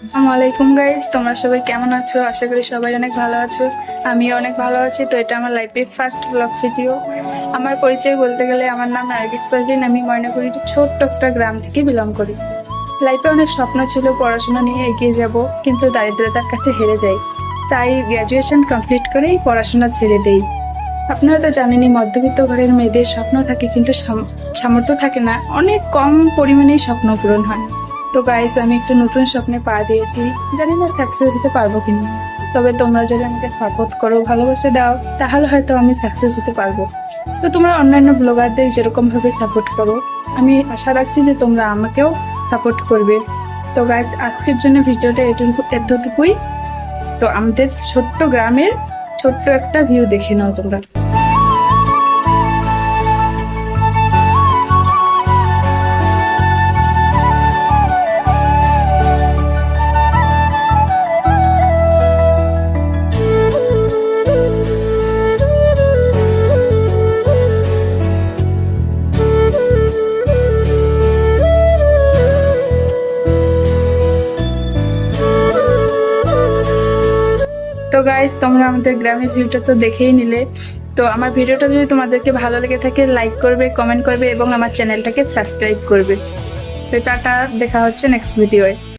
আসসালামু আলাইকুম গাইস, তোমরা সবাই কেমন আছো? আশা করি সবাই অনেক ভালো আছো। আমিও অনেক ভালো আছি। তো এটা আমার লাইফের ফার্স্ট ব্লগ ভিডিও। আমার পরিচয় বলতে গেলে আমার নাম নার্গিস পারভিন। আমি ময়নাগুড়ির ছোট্ট একটা গ্রাম থেকে বিলং করি। লাইফে অনেক স্বপ্ন ছিল পড়াশোনা নিয়ে এগিয়ে যাব, কিন্তু দারিদ্রতার কাছে হেরে যাই। তাই গ্র্যাজুয়েশন কমপ্লিট করেই পড়াশোনা ছেড়ে দেই। আপনারা তো জানেনই, মধ্যবিত্ত ঘরের মেয়েদের স্বপ্ন থাকে কিন্তু সামর্থ্য থাকে না, অনেক কম পরিমাণেই স্বপ্ন পূরণ হয়। তো গাইজ, আমি একটু নতুন স্বপ্নে পা দিয়েছি। জানি না সাকসেস দিতে পারবো কিনা, তবে তোমরা যদি আমাকে সাপোর্ট করো, ভালোবাসা দাও, তাহলে হয়তো আমি সাকসেস হতে পারবো। তো তোমরা অন্যান্য ব্লগারদের যেরকম ভাবে সাপোর্ট করো, আমি আশা রাখছি যে তোমরা আমাকেও সাপোর্ট করবে। তো গাইজ, আজকের জন্য ভিডিওটা এতটুকুই। তো আমাদের ছোট্ট গ্রামের ছোট্ট একটা ভিউ দেখে নাও তোমরা। তো গাইজ, তোমরা আমাদের গ্রামের ভিউটা তো দেখেই নিলে। তো আমার ভিডিওটা যদি তোমাদেরকে ভালো লেগে থাকে, লাইক করবে, কমেন্ট করবে এবং আমার চ্যানেলটাকে সাবস্ক্রাইব করবে। তো টাটা, দেখা হচ্ছে নেক্সট ভিডিওয়ে।